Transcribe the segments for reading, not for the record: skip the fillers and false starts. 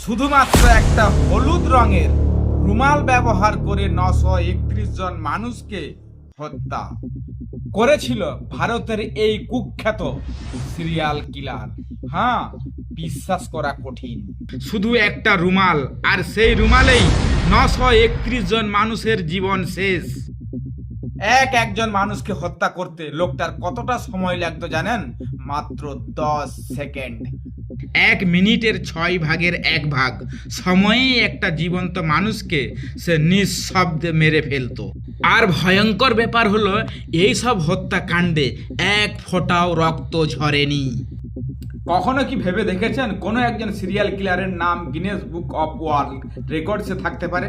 শুধুমাত্র একটা হলুদ রঙের রুমাল ব্যবহার করে 931 জন মানুষকে হত্যা করেছিল ভারতের এই কুখ্যাত সিরিয়াল কিলার। হ্যাঁ, বিশ্বাস করা কঠিন। শুধু একটা রুমাল, আর সেই রুমালেই 931 জন মানুষের জীবন শেষ। একজন মানুষকে হত্যা করতে লোকটার কতটা সময় লাগতো জানেন? মাত্র 10 সেকেন্ড। 1 মিনিটের 6 ভাগের 1 ভাগ সময়েই একটা জীবন্ত মানুষকে সে নিঃশব্দে মেরে ফেলতো। আর ভয়ঙ্কর ব্যাপার হলো, এই সব হত্যাকাণ্ডে এক ফোঁটাও রক্ত ঝরেনি। কখনো কি ভেবে দেখেছেন কোনো একজন সিরিয়াল কিলারের নাম গিনেস বুক অফ ওয়ার্ল্ড রেকর্ডসে থাকতে পারে?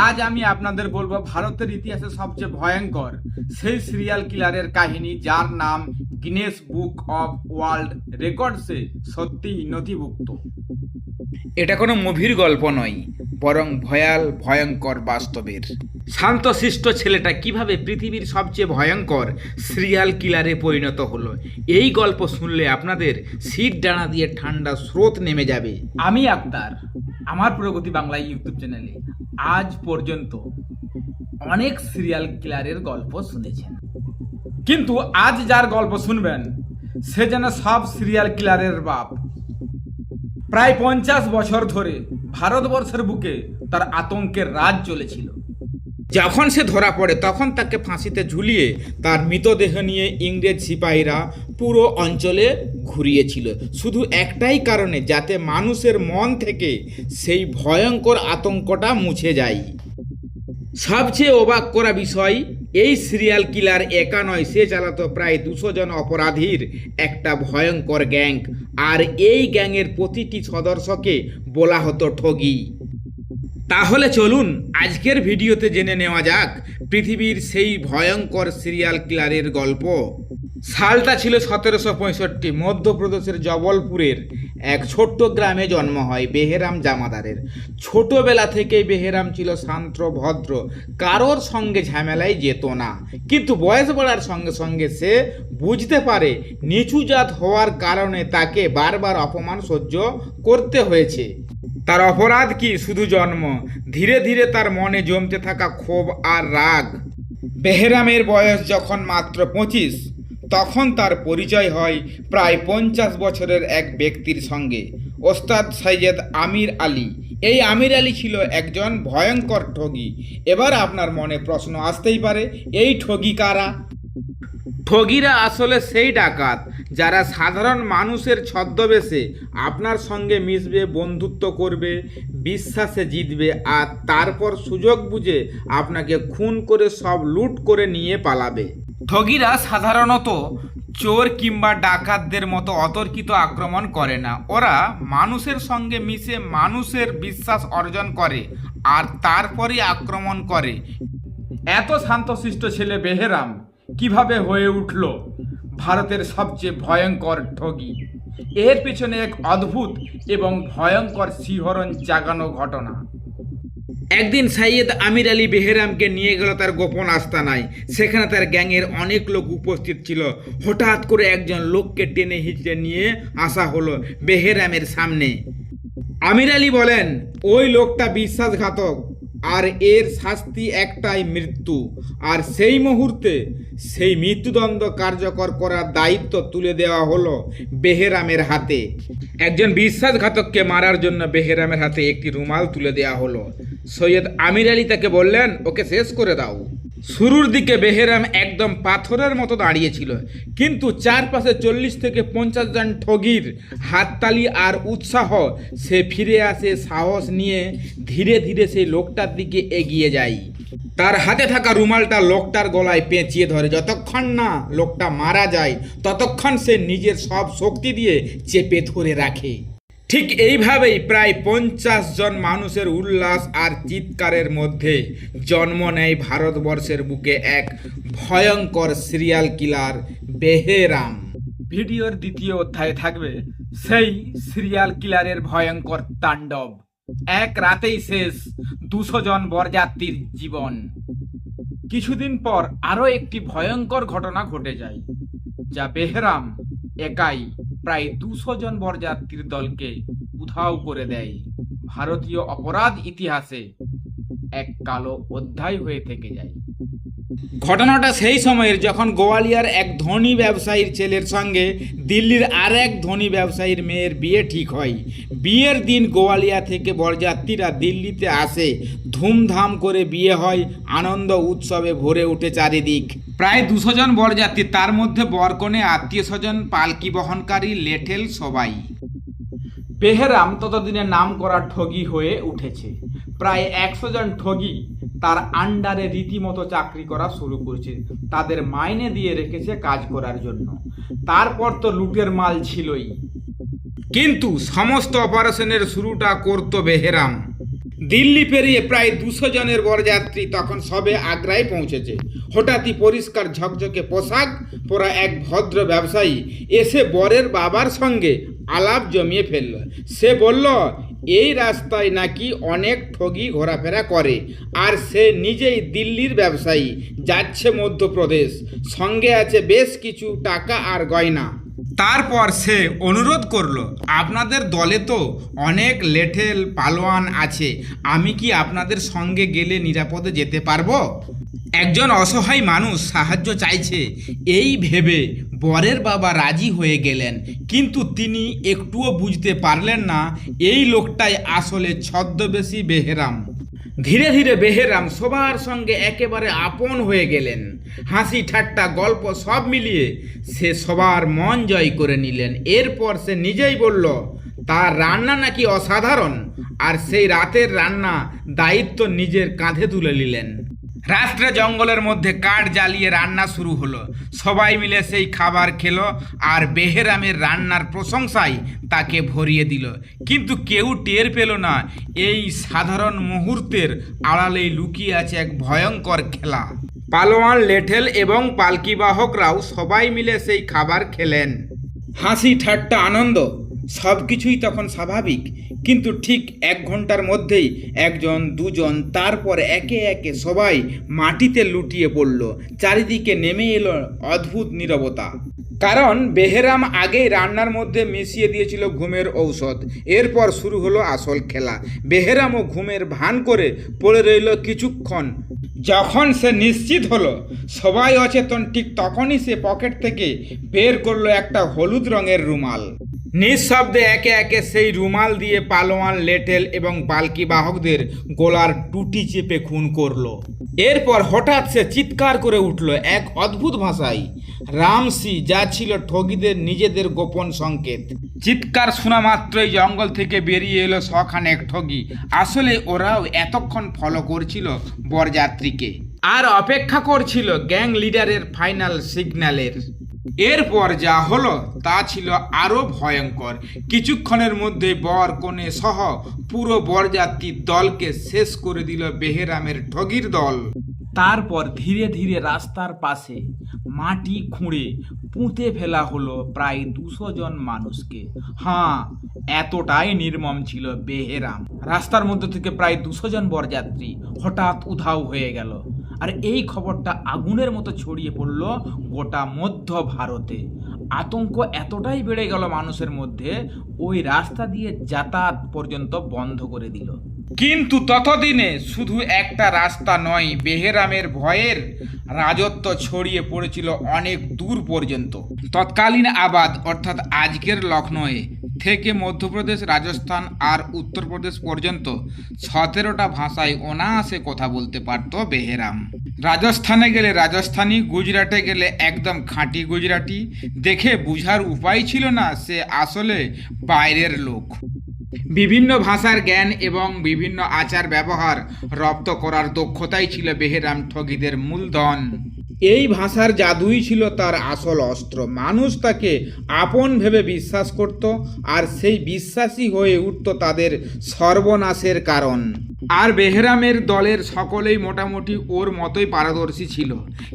আজ আমি আপনাদের বলবো ভারতের ইতিহাসে সবচেয়ে ভয়ঙ্কর সেই সিরিয়াল কিলারের কাহিনী, যার নাম গিনেস বুক অফ ওয়ার্ল্ড রেকর্ডসে সত্যিই নথিভুক্ত। এটা কোনো মুভির গল্প নয়, বরং ভয়ঙ্কর বাস্তবের। শান্তশিষ্ট ছেলেটা কিভাবে পৃথিবীর সবচেয়ে ভয়ঙ্কর সিরিয়াল কিলারে পরিণত হলো, এই গল্প শুনলে আপনাদের শীত ডানা দিয়ে ঠান্ডা স্রোত নেমে যাবে। আমি আক্তার, আমার প্রগতি বাংলা ইউটিউব চ্যানেলে আজ পর্যন্ত অনেক সিরিয়াল কিলারের গল্প শুনেছেন, কিন্তু আজ যার গল্প শুনবেন সে যেন সব সিরিয়াল কিলারের বাপ। প্রায় 50 বছর ধরে ভারতবর্ষের বুকে তার আতঙ্কের রাজ চলেছিল। যখন সে ধরা পড়ে তখন তাকে ফাঁসিতে ঝুলিয়ে তার মৃতদেহ নিয়ে ইংরেজ সিপাহীরা পুরো অঞ্চলে ঘুরিয়েছিল, শুধু একটাই কারণে, যাতে মানুষের মন থেকে সেই ভয়ঙ্কর আতঙ্কটা মুছে যায়। সবচেয়ে অবাক করা বিষয়, এই সিরিয়াল কিলার একা নয়, সে চালাতো প্রায় 200 জন অপরাধীর একটা ভয়ঙ্কর গ্যাং। আর এই গ্যাংয়ের প্রতিটি সদস্যকে বলা হতো ঠগি। তাহলে চলুন আজকের ভিডিওতে জেনে নেওয়া যাক পৃথিবীর সেই ভয়ঙ্কর সিরিয়াল কিলারের গল্প। সালটা ছিল 1765। মধ্যপ্রদেশের জবলপুরের এক ছোট্ট গ্রামে জন্ম হয় বেহেরাম জামাদারের। ছোটবেলা থেকেই বেহেরাম ছিল শান্ত ভদ্র, কারোর সঙ্গে ঝামেলায় যেত না। কিন্তু বয়স বাড়ার সঙ্গে সঙ্গে সে বুঝতে পারে নিচু জাত হওয়ার কারণে তাকে বারবার অপমান সহ্য করতে হয়েছে। তার অপরাধ কি? শুধু জন্ম। ধীরে ধীরে তার মনে জমতে থাকা ক্ষোভ আর রাগ। বেহেরামের বয়স যখন মাত্র 25, তখন তার পরিচয় হয় প্রায় 50 বছরের এক ব্যক্তির সঙ্গে, ওস্তাদ সৈয়দ আমির আলী। এই আমির আলী ছিল একজন ভয়ঙ্কর ঠগি। এবার আপনার মনে প্রশ্ন আসতেই পারে, এই ঠগি কারা? ঠগিরা আসলে সেই ডাকাত যারা সাধারণ মানুষের ছদ্মবেশে আপনার সঙ্গে মিশবে, বন্ধুত্ব করবে, বিশ্বাসে জিতবে, আর তারপর সুযোগ বুঝে আপনাকে খুন করে সব লুট করে নিয়ে পালাবে। ঠগিরা সাধারণত চোর কিংবা ডাকাতদের মতো অতর্কিত আক্রমণ করে না। ওরা মানুষের সঙ্গে মিশে মানুষের বিশ্বাস অর্জন করে আর তারপরে আক্রমণ করে। এত শান্তশিষ্ট ছেলে বেহেরাম কিভাবে হয়ে উঠল ভারতের সবচেয়ে ভয়ঙ্কর ঠগি? এর পিছনে এক অদ্ভুত এবং ভয়ঙ্কর শিহরণ জাগানো ঘটনা। একদিন সৈয়দ আমির আলী বেহেরামকে নিয়ে গেল তার গোপন আস্তানায়। সেখানে তার গ্যাংয়ের অনেক লোক উপস্থিত ছিল। হঠাৎ করে একজন লোককে টেনে হিঁচড়ে নিয়ে আসা হলো বেহেরামের সামনে। আমির আলী বলেন, ওই লোকটা বিশ্বাসঘাতক আর এর শাস্তি একটাই, মৃত্যু। আর সেই মুহূর্তে সেই মৃত্যুদণ্ড কার্যকর করার দায়িত্ব তুলে দেওয়া হলো বেহেরামের হাতে। একজন বিশ্বাসঘাতককে মারার জন্য বেহেরামের হাতে একটি রুমাল তুলে দেওয়া হলো। সৈয়দ আমির আলী তাকে বললেন, ওকে শেষ করে দাও। শুরুর দিকে বেহেরাম একদম পাথরের মতো দাঁড়িয়েছিল, কিন্তু চারপাশে 40 থেকে 50 জন ঠগির হাততালি আর উৎসাহ সে ফিরে আসে সাহস নিয়ে। ধীরে ধীরে সেই লোকটার দিকে এগিয়ে যায়। তার হাতে থাকা রুমালটা লোকটার গলায় পেঁচিয়ে ধরে। যতক্ষণ না লোকটা মারা যায় ততক্ষণ সে নিজের সব শক্তি দিয়ে চেপে ধরে রাখে। ঠিক এইভাবেই প্রায় 50 জন মানুষের উল্লাস আর চিৎকারের মধ্যে জন্ম নেয় ভারতবর্ষের বুকে এক ভয়ঙ্কর সিরিয়াল কিলার বেহেরাম। ভিডিওর দ্বিতীয় অধ্যায়ে থাকবে সেই সিরিয়াল কিলারের ভয়ঙ্কর তাণ্ডব। এক রাতেই শেষ 200 জন বরযাত্রীর জীবন। কিছুদিন পর আরো একটি ভয়ঙ্কর ঘটনা ঘটে যায়, যা বেহেরাম একাই প্রায় 200 জন বরযাত্রীর দলকে উধাও করে দেয়। ভারতীয় অপরাধ ইতিহাসে এক কালো অধ্যায় হয়ে থেকে যায়। ঘটনাটা সেই সময়ের যখন গোয়ালিয়ার এক ধনী ব্যবসায়ীর ছেলের সঙ্গে দিল্লির আর এক ধনী ব্যবসায়ীর মেয়ের বিয়ে ঠিক হয়। বিয়ের দিন গোয়ালিয়া থেকে বরযাত্রীরা দিল্লিতে আসে, ধুমধাম করে বিয়ে হয়, আনন্দ উৎসবে ভরে ওঠে চারিদিক। প্রায় 200 জন বরযাত্রী, তার মধ্যে বরকনে আত্মীয় স্বজন, পালকি বহনকারী, লেঠেল সবাই। বেহেরাম ততদিনে নাম করা ঠগি হয়ে উঠেছে। প্রায় 100 জন ঠগি তার আন্ডারে রীতিমতো চাকরি করা শুরু করেছে, তাদের মাইনে দিয়ে রেখেছে কাজ করার জন্য। তারপর তো লুটের মাল ছিলই, কিন্তু সমস্ত অপারেশনের শুরুটা করত বেহেরাম। দিল্লি পেরিয়ে প্রায় 200 জনের বরযাত্রী তখন সবে আগ্রায় পৌঁছেছে। হঠাৎই পরিষ্কার ঝকঝকে পোশাক পরা এক ভদ্র ব্যবসায়ী এসে বরের বাবার সঙ্গে আলাপ জমিয়ে ফেলল। সে বলল এই রাস্তায় নাকি অনেক ঠগি ঘোরাফেরা করে, আর সে নিজেই দিল্লির ব্যবসায়ী, যাচ্ছে মধ্যপ্রদেশ, সঙ্গে আছে বেশ কিছু টাকা আর গয়না। তারপর সে অনুরোধ করলো, আপনাদের দলে তো অনেক লেঠেল পালোয়ান আছে, আমি কি আপনাদের সঙ্গে গেলে নিরাপদে যেতে পারবো? একজন অসহায় মানুষ সাহায্য চাইছে, এই ভেবে বরের বাবা রাজি হয়ে গেলেন। কিন্তু তিনি একটুও বুঝতে পারলেন না এই লোকটাই আসলে ছদ্মবেশী বেহেরাম। ধীরে ধীরে বেহেরাম সবার সঙ্গে একেবারে আপন হয়ে গেলেন। হাসি ঠাট্টা গল্প সব মিলিয়ে সে সবার মন জয় করে নিলেন। এরপর সে নিজেই বলল তার রান্না নাকি অসাধারণ, আর সেই রাতের রান্না দায়িত্ব নিজের কাঁধে তুলে নিলেন। রাত্রে জঙ্গলের মধ্যে কাঠ জ্বালিয়ে রান্না শুরু হলো। সবাই মিলে সেই খাবার খেলো, আর বেহেরামের রান্নার প্রশংসায় তাকে ভরিয়ে দিল। কিন্তু কেউ টের পেল না এই সাধারণ মুহূর্তের আড়ালেই লুকিয়ে আছে এক ভয়ঙ্কর খেলা। পালোয়ান, লেঠেল এবং পালকিবাহকরাও সবাই মিলে সেই খাবার খেলেন। হাসি ঠাট্টা আনন্দ সব কিছুই তখন স্বাভাবিক, কিন্তু ঠিক 1 ঘন্টার মধ্যেই একজন, দুজন, তারপর একে একে সবাই মাটিতে লুটিয়ে পড়ল। চারিদিকে নেমে এলো অদ্ভুত নীরবতা। কারণ বেহেরাম আগেই রান্নার মধ্যে মিশিয়ে দিয়েছিল ঘুমের ঔষধ। এরপর শুরু হলো আসল খেলা। বেহেরামও ঘুমের ভান করে পড়ে রইল কিছুক্ষণ। যখন সে নিশ্চিত হলো সবাই অচেতন, ঠিক তখনই সে পকেট থেকে বের করলো একটা হলুদ রঙের রুমাল। নিঃশব্দে একে একে সেই রুমাল দিয়ে পালোয়ান, লেঠেল এবং পালকি বাহকদের গলার টুটি চেপে খুন করলো। এরপর হঠাৎ সে চিৎকার করে উঠল এক অদ্ভুত ভাষায়, রামসি, যা ছিল ঠগীদের নিজেদের গোপন সংকেত। চিৎকার শোনা মাত্রই জঙ্গল থেকে বেরিয়ে এলো শখানেক ঠগী। আসলে ওরাও এতক্ষণ ফলো করছিল বরযাত্রীকে, আর অপেক্ষা করছিল গ্যাং লিডারের ফাইনাল সিগন্যালের। এরপর যা হলো তা ছিল আরো ভয়ঙ্কর। কিছুক্ষণের মধ্যে বর, কনে সহ পুরো বরযাত্রীর দলকে শেষ করে দিল বেহেরামের ঠগীর দল। তারপর ধীরে ধীরে রাস্তার পাশে মাটি খুঁড়ে পুঁতে ফেলা হলো প্রায় 200 জন মানুষকে। হ্যাঁ, এতটাই নির্মম ছিল বেহেরাম। রাস্তার মধ্যে থেকে প্রায় 200 জন বরযাত্রী হঠাৎ উধাও হয়ে গেল। আর এই খবরটা আগুনের মতো ছড়িয়ে পড়ল গোটা মধ্য ভারতে। আতঙ্ক এতটাই বেড়ে গেল মানুষের মধ্যে, ওই রাস্তা দিয়ে যাতায়াত পর্যন্ত বন্ধ করে দিল। কিন্তু ততদিনে শুধু একটা রাস্তা নয়, বেহেরামের ভয়ের রাজত্ব ছড়িয়ে পড়েছিল অনেক দূর পর্যন্ত। তৎকালীন আবাদ অর্থাৎ আজকের লখনৌয়ে থেকে মধ্যপ্রদেশ, রাজস্থান আর উত্তরপ্রদেশ পর্যন্ত 17টা ভাষায় অনায়াসে কথা বলতে পারত বেহেরাম। রাজস্থানে গেলে রাজস্থানি, গুজরাটে গেলে একদম খাঁটি গুজরাটি। দেখে বুঝার উপায় ছিল না সে আসলে বাইরের লোক। বিভিন্ন ভাষার জ্ঞান এবং বিভিন্ন আচার ব্যবহার রপ্ত করার দক্ষতাই ছিল বেহেরাম ঠগীদের মূলধন। এই ভাষার জাদুই ছিল তার আসল অস্ত্র। মানুষ তাকে আপন ভেবে বিশ্বাস করত, আর সেই বিশ্বাসী হয়ে উঠত তাদের সর্বনাশের কারণ। আর বেহেরামের দলের সকলেই মোটামুটি ওর মতোই পারদর্শী ছিল।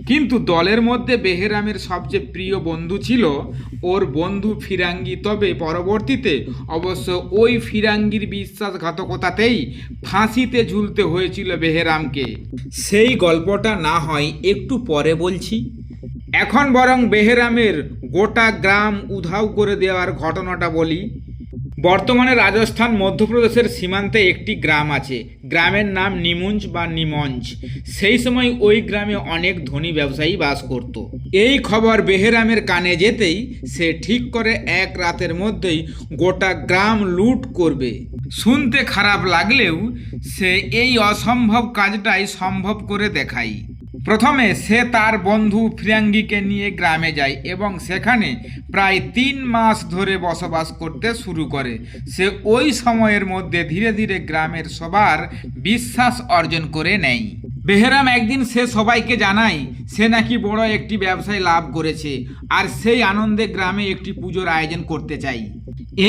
কিন্তু দলের মধ্যে বেহেরামের সবচেয়ে প্রিয় বন্ধু ছিল ওর বন্ধু ফিরাঙ্গি। তবে পরবর্তীতে অবশ্য ওই ফিরাঙ্গির বিশ্বাসঘাতকতাতেই ফাঁসিতে ঝুলতে হয়েছিল বেহেরামকে। সেই গল্পটা না হয় একটু পরে বলছি। এখন বরং বেহেরামের গোটা গ্রাম উধাও করে দেওয়ার ঘটনাটা বলি। বর্তমানে রাজস্থান মধ্যপ্রদেশের সীমান্তে একটি গ্রাম আছে। গ্রামের নাম নিমুঞ্জ বা নিমঞ্জ। সেই সময় ওই গ্রামে অনেক ধনী ব্যবসায়ী বাস করত। এই খবর বেহেরামের কানে যেতেই সে ঠিক করে এক রাতের মধ্যেই গোটা গ্রাম লুট করবে। শুনতে খারাপ লাগলেও সে এই অসম্ভব কাজটাই সম্ভব করে দেখায়। প্রথমে সে তার বন্ধু ফিরাঙ্গিকে নিয়ে গ্রামে যায় এবং সেখানে প্রায় 3 মাস ধরে বসবাস করতে শুরু করে। সে ওই সময়ের মধ্যে ধীরে ধীরে গ্রামের সবার বিশ্বাস অর্জন করে নেয়। বেহেরাম একদিন সে সবাইকে জানায় সে নাকি বড় একটি ব্যবসায় লাভ করেছে আর সেই আনন্দে গ্রামে একটি পুজোর আয়োজন করতে চাই।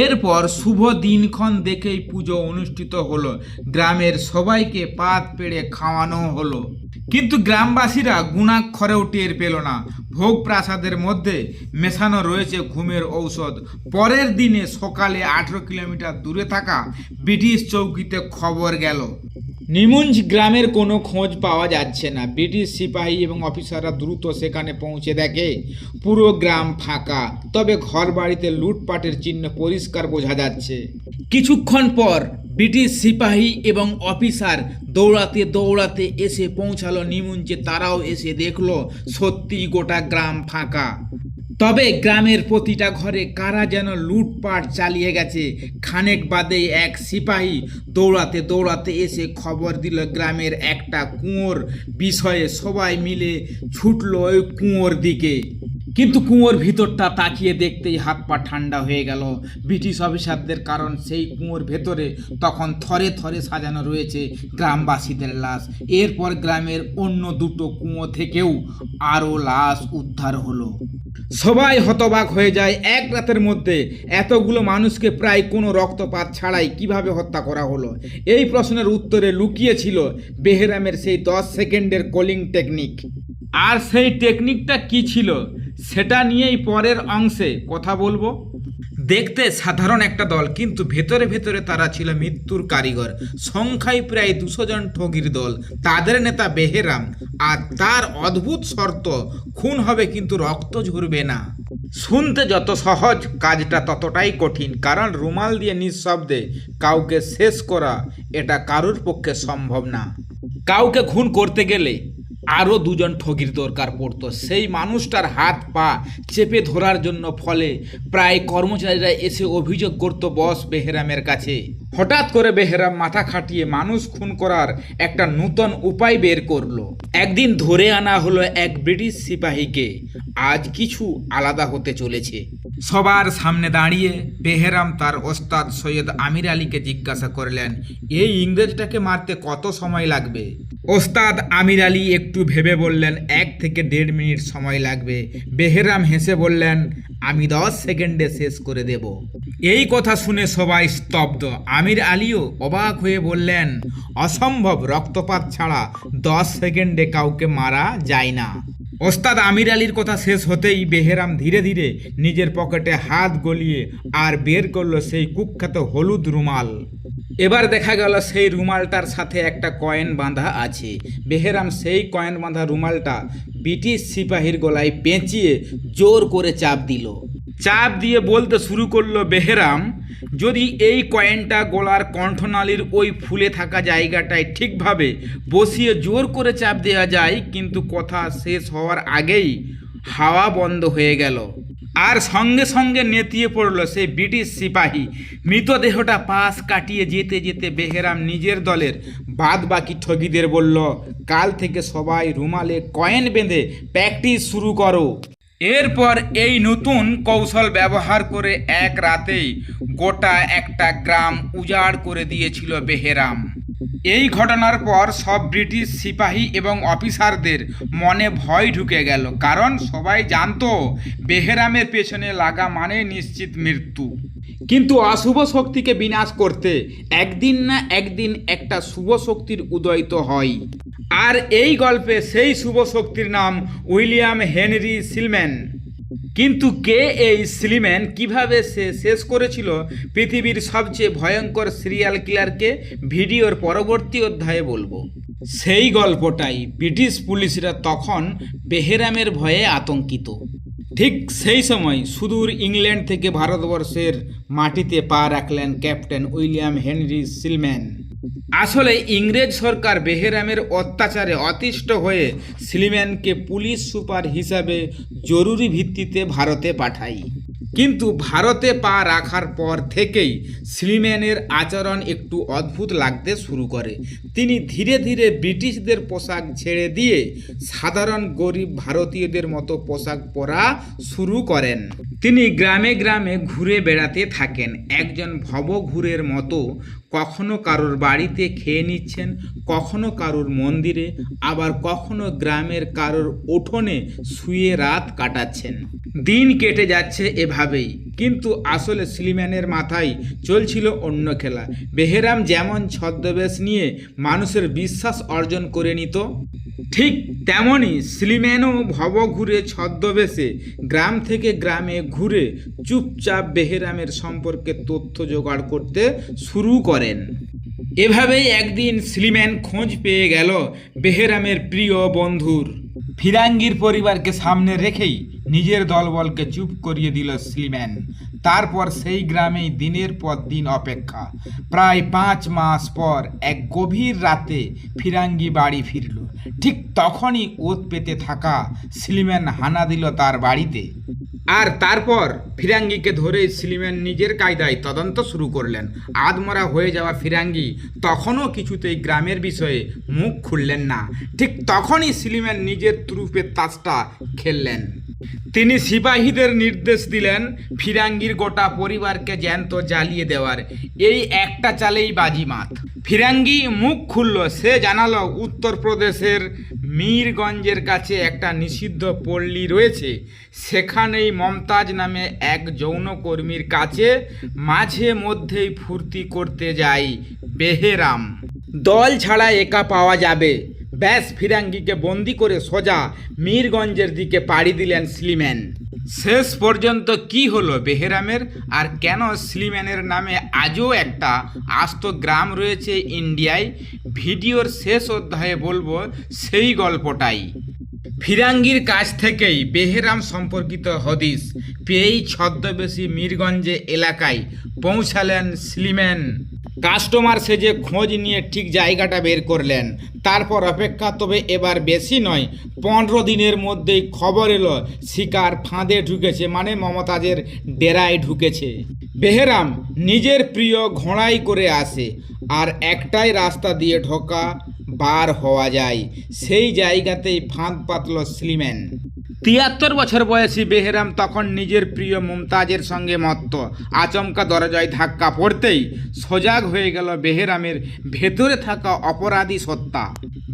এরপর শুভ দিনক্ষণ দেখেই পুজো অনুষ্ঠিত হলো। গ্রামের সবাইকে পাত পেড়ে খাওয়ানো হলো, কিন্তু গ্রামবাসীরা গুণাক্ষরেও টের পেল না। ভোগ প্রাসাদের মধ্যে মেশানো রয়েছে ঘুমের ঔষধ। পরের দিনে সকালে 18 কিলোমিটার দূরে থাকা ব্রিটিশ চৌকিতে খবর গেল, নিমুঞ্জ গ্রামের কোনো খোঁজ পাওয়া যাচ্ছে না। ব্রিটিশ সিপাহী এবং অফিসাররা দ্রুত সেখানে পৌঁছে দেখে পুরো গ্রাম ফাঁকা, তবে ঘর বাড়িতে লুটপাটের চিহ্ন পরিষ্কার বোঝা যাচ্ছে। কিছুক্ষণ পর ব্রিটিশ সিপাহী এবং অফিসার দৌড়াতে দৌড়াতে এসে পৌঁছালো নিমুঞ্জে। তারাও এসে দেখলো সত্যি গোটা গ্রাম ফাঁকা, তবে গ্রামের প্রতিটা ঘরে কারা যেন লুটপাট চালিয়ে গেছে। খানেক বাদেই এক সিপাহী দৌড়াতে দৌড়াতে এসে খবর দিল গ্রামের একটা কুয়োর বিষয়ে। সবাই মিলে ছুটলো ওই কুয়োর দিকে, কিন্তু কুয়োর ভিতরটা তাকিয়ে দেখতেই হাত পা ঠান্ডা হয়ে গেল ব্রিটিশ অফিসারদের, কারণ সেই কুয়োর ভেতরে তখন থরে থরে সাজানো রয়েছে গ্রামবাসীদের লাশ। এরপর গ্রামের অন্য দুটো কুয়ো থেকেও আরও লাশ উদ্ধার হলো। সবাই হতবাক হয়ে যায়, এক রাতের মধ্যে এতগুলো মানুষকে প্রায় কোনো রক্তপাত ছাড়াই কিভাবে হত্যা করা হলো। এই প্রশ্নের উত্তরে লুকিয়ে ছিল বেহেরামের সেই 10 সেকেন্ডের কলিং টেকনিক। আর সেই টেকনিকটা কি ছিল সেটা নিয়েই পরের অংশে কথা বলবো। দেখতে সাধারণ একটা দল, কিন্তু ভেতরে ভেতরে তারা ছিল মৃত্যুর কারিগর। সংখ্যায় প্রায় 200 জন ঠগির দল। তাদের নেতা বেহেরাম, আর তার অদ্ভুত শর্ত, খুন হবে কিন্তু রক্ত ঝরবে না। শুনতে যত সহজ, কাজটা ততটাই কঠিন, কারণ রুমাল দিয়ে নিঃশব্দে কাউকে শেষ করা এটা কারোর পক্ষে সম্ভব না। কাউকে খুন করতে গেলে আরও 2 জন ঠগির দরকার পড়তো। সেই মানুষটার হাত পা চেপে ধরার জন্য ফলে প্রায় কর্মচারীরা এসে অভিযোগ করত বস বেহেরামের কাছে। হঠাৎ করে বেহেরাম মাথা খাটিয়ে মানুষ খুন করার একটা নূতন উপায় বের করলো। একদিন ধরে আনা হলো এক ব্রিটিশ সিপাহীকে। আজ কিছু আলাদা হতে চলেছে। সবার সামনে দাঁড়িয়ে বেহেরাম তার ওস্তাদ সৈয়দ আমির আলীকে জিজ্ঞাসা করলেন, এই ইংরেজটাকে মারতে কত সময় লাগবে? ওস্তাদ আমির আলী একটু ভেবে বললেন, 1 থেকে 1.5 মিনিট সময় লাগবে। বেহেরাম হেসে বললেন, আমি 10 সেকেন্ডে শেষ করে দেব। এই কথা শুনে সবাই স্তব্ধ। আমির আলীও অবাক হয়ে বললেন, অসম্ভব, রক্তপাত ছাড়া 10 সেকেন্ডে কাউকে মারা যায় না। ওস্তাদ আমির আলীর কথা শেষ হতেই বেহেরাম ধীরে ধীরে নিজের পকেটে হাত গলিয়ে আর বের করলো সেই কুখ্যাত হলুদ রুমাল। এবার দেখা গেল সেই রুমালটার সাথে একটা কয়েন বাঁধা আছে। বেহেরাম সেই কয়েন বাঁধা রুমালটা ব্রিটিশ সিপাহীর গলায় পেঁচিয়ে জোর করে চাপ দিল। চাপ দিয়ে বলতে শুরু করলো বেহেরাম, যদি এই কয়েনটা গলার কণ্ঠনালীর ওই ফুলে থাকা জায়গাটায় ঠিকভাবে বসিয়ে জোর করে চাপ দেওয়া যায়। কিন্তু কথা শেষ হওয়ার আগেই হাওয়া বন্ধ হয়ে গেল, আর সঙ্গে সঙ্গে নেতিয়ে পড়ল সেই ব্রিটিশ সিপাহী। মৃতদেহটা পাশ কাটিয়ে যেতে যেতে বেহেরাম নিজের দলের বাদ বাকি ঠগিদের বলল, কাল থেকে সবাই রুমালে কয়েন বেঁধে প্র্যাকটিস শুরু করো। এরপর এই নতুন কৌশল ব্যবহার করে এক রাতেই গোটা একটা গ্রাম উজাড় করে দিয়েছিল বেহেরাম। এই ঘটনার পর সব ব্রিটিশ সিপাহী এবং অফিসারদের মনে ভয় ঢুকে গেল, কারণ সবাই জানতো বেহেরামের পেছনে লাগা মানে নিশ্চিত মৃত্যু। কিন্তু অশুভ শক্তিকে বিনাশ করতে একদিন না একদিন একটা শুভ শক্তির উদয় তো হয়। আর এই গল্পে সেই শুভ শক্তির নাম উইলিয়াম হেনরি সিলম্যান। কিন্তু কে এই সিলম্যান, কিভাবে সে শেষ করেছিল পৃথিবীর সবচেয়ে ভয়ঙ্কর সিরিয়াল কিলারকে, ভিডিওর পরবর্তী অধ্যায়ে বলবো। সেই গল্পটাই ব্রিটিশ পুলিশরা তখন বেহেরামের ভয়ে আতঙ্কিত। ঠিক সেই সময় সুদূর ইংল্যান্ড থেকে ভারতবর্ষের মাটিতে পা রাখলেন ক্যাপ্টেন উইলিয়াম হেনরি সিলম্যান। আসলে ইংরেজ সরকার বেহেরামের অত্যাচারে অতিষ্ঠ হয়ে সিলম্যানকে পুলিশ সুপার হিসাবে জরুরি ভিত্তিতে ভারতে পাঠায়। কিন্তু ভারতে পা রাখার পর থেকেই সিলম্যানের আচরণ একটু অদ্ভুত লাগতে শুরু করে। তিনি ধীরে ধীরে ব্রিটিশদের পোশাক ছেড়ে দিয়ে সাধারণ গরিব ভারতীয়দের মতো পোশাক পরা শুরু করেন। তিনি গ্রামে গ্রামে ঘুরে বেড়াতে থাকেন একজন ভবঘুরের মতো। কখনো কারোর বাড়িতে খেয়ে নিচ্ছেন, কখনো কারোর মন্দিরে, আবার কখনো গ্রামের কারোর উঠোনে শুয়ে রাত কাটাচ্ছেন। দিন কেটে যাচ্ছে এভাবেই, কিন্তু আসলে সিলম্যানের মাথায় চলছিল অন্য খেলা। বেহেরাম যেমন ছদ্মবেশ নিয়ে মানুষের বিশ্বাস অর্জন করে নিত, ঠিক তেমনই সিলম্যানও ভবঘুরে ছদ্মবেশে গ্রাম থেকে গ্রামে ঘুরে চুপচাপ বেহেরামের সম্পর্কে তথ্য জোগাড় করতে শুরু করেন। এভাবেই একদিন সিলম্যান খোঁজ পেয়ে গেল বেহেরামের প্রিয় বন্ধুর। ফিরাঙ্গির পরিবারকে সামনে রেখেই নিজের দলবলকে চুপ করিয়ে দিল সিলম্যান। তারপর সেই গ্রামেই দিনের পর দিন অপেক্ষা। প্রায় 5 মাস পর এক গভীর রাতে ফিরাঙ্গি বাড়ি ফিরল। ঠিক তখনই ওত পেতে থাকা সিলম্যান হানা দিল তার বাড়িতে। আর তারপর ফিরাঙ্গিকে ধরে সিলম্যান নিজের কায়দায় তদন্ত শুরু করলেন। আধমরা হয়ে যাওয়া ফিরাঙ্গি তখনও কিছুতেই গ্রামের বিষয়ে মুখ খুললেন না। ঠিক তখনই সিলম্যান নিজের তুরুপের তাসটা খেললেন। তিনি সিপাহীদের নির্দেশ দিলেন ফিরাঙ্গির গোটা পরিবারকে জ্যান্ত জ্বালিয়ে দেওয়ার। এই একটা চালেই বাজিমাত। ফিরাঙ্গি মুখ খুলল। সে জানালো উত্তরপ্রদেশের মীরগঞ্জের কাছে একটা নিষিদ্ধ পল্লী রয়েছে। সেখানেই মমতাজ নামে এক যৌনকর্মীর কাছে মাঝে মধ্যেই ফুর্তি করতে যায় বেহেরাম। দল ছাড়া একা পাওয়া যাবে। ব্যাস, ফিরাঙ্গিকে বন্দি করে সোজা মীরগঞ্জের দিকে পাড়ি দিলেন সিলম্যান। শেষ পর্যন্ত কি হলো বেহেরামের, আর কেন সিলম্যানের নামে আজও একটা আস্ত গ্রাম রয়েছে ইন্ডিয়ায়, ভিডিওর শেষ অধ্যায়ে বলবো সেই গল্পটাই। ফিরাঙ্গির কাছ থেকেই বেহেরাম সম্পর্কিত হদিস পেয়েই ছদ্মবেশী মীরগঞ্জে এলাকায় পৌঁছালেন সিলম্যান। কাস্টমার সেজে খোঁজ নিয়ে ঠিক জায়গাটা বের করলেন। তারপর অপেক্ষা, তবে এবার বেশি নয়, 15 দিনের মধ্যেই খবর এলো শিকার ফাঁদে ঢুকেছে, মানে মমতাজের ডেরায় ঢুকেছে। বেহেরাম নিজের প্রিয় ঘোড়াই করে আসে, আর একটাই রাস্তা দিয়ে ঢোকা বার হওয়া যায়। সেই জায়গাতেই ফাঁদ পাতল সিলম্যান। 73 বছর বয়সী বেহেরাম তখন নিজের প্রিয় মুমতাজের সঙ্গে মত্ত। আচমকা দরজায় ধাক্কা পড়তেই সজাগ হয়ে গেল বেহেরামের ভেতরে থাকা অপরাধী সত্তা।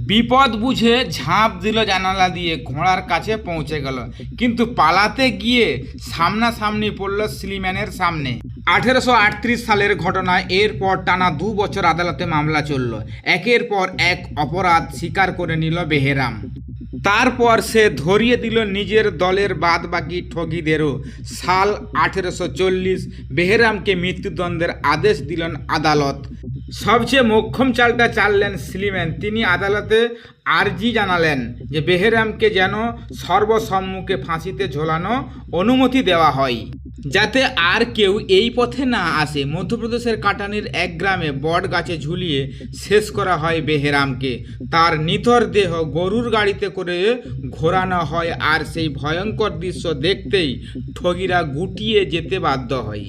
বিপদ বুঝে ঝাঁপ দিল জানালা দিয়ে, ঘোড়ার কাছে পৌঁছে গেল, কিন্তু পালাতে গিয়ে সামনাসামনি পড়ল সিলম্যানের সামনে। 1838 সালের ঘটনা। এরপর টানা 2 বছর আদালতে মামলা চলল। একের পর এক অপরাধ স্বীকার করে নিল বেহেরাম। তারপর সে ধরিয়ে দিল নিজের দলের বাদবাকি ঠগীদেরও। সাল 1840 বেহেরামকে মৃত্যুদণ্ডের আদেশ দিলেন আদালত। সবচেয়ে মোক্ষম চালটা চাললেন সিলম্যান। তিনি আদালতে আর্জি জানালেন যে বেহেরামকে যেন সর্বসম্মুখে ফাঁসিতে ঝোলানো অনুমতি দেওয়া হয়, যাতে আর কেউ এই পথে না আসে। মধ্যপ্রদেশের কাটানির এক গ্রামে বট গাছে ঝুলিয়ে শেষ করা হয় বেহেরামকে। তার নিথর দেহ গরুর গাড়িতে করে ঘোরানো হয়, আর সেই ভয়ঙ্কর দৃশ্য দেখতেই ঠগীরা গুটিয়ে যেতে বাধ্য হয়।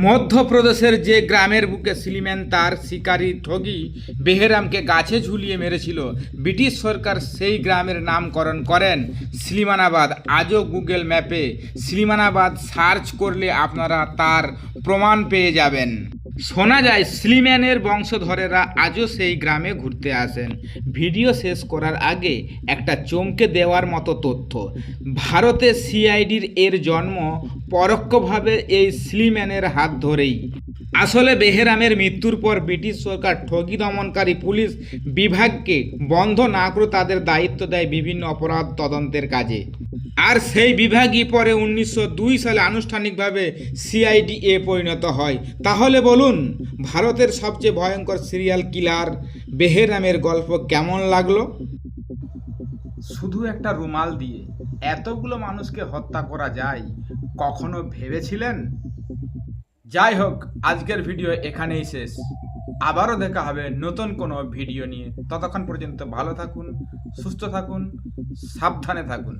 মধ্যপ্রদেশের যে গ্রামের বুকে সিলম্যান তার শিকারী ঠগী বেহেরামকে গাছে ঝুলিয়ে মেরেছিল, ব্রিটিশ সরকার সেই গ্রামের নামকরণ করেন সিলিমানাবাদ। আজও গুগল ম্যাপে সিলিমানাবাদ সার্চ করলে আপনারা তার প্রমাণ পেয়ে যাবেন। শোনা যায় সিলম্যানের বংশধরেরা আজও সেই গ্রামে ঘুরতে আসেন। ভিডিও শেষ করার আগে একটা চমকে দেওয়ার মতো তথ্য। ভারতে সিআইডির এর জন্ম পরোক্ষভাবে এই সিলম্যানের হাত ধরেই। আসলে বেহেরামের মৃত্যুর পর ব্রিটিশ সরকার ঠগী দমনকারী পুলিশ বিভাগকে বন্ধ না করে তাদের দায়িত্ব দেয় বিভিন্ন অপরাধ তদন্তের কাজে। আর সেই বিভাগই পরে 1902 সালে আনুষ্ঠানিকভাবে সিআইডি-এ পরিণত হয়। তাহলে বলুন, ভারতের সবচেয়ে ভয়ঙ্কর সিরিয়াল কিলার বেহেরামের গল্প কেমন লাগলো? শুধু একটা রুমাল দিয়ে এতগুলো মানুষকে হত্যা করা যায় কখনো ভেবেছিলেন? যাই হোক, আজকের ভিডিও এখানেই শেষ। আবারও দেখা হবে নতুন কোনো ভিডিও নিয়ে। ততক্ষণ পর্যন্ত ভালো থাকুন, সুস্থ থাকুন, সাবধানে থাকুন।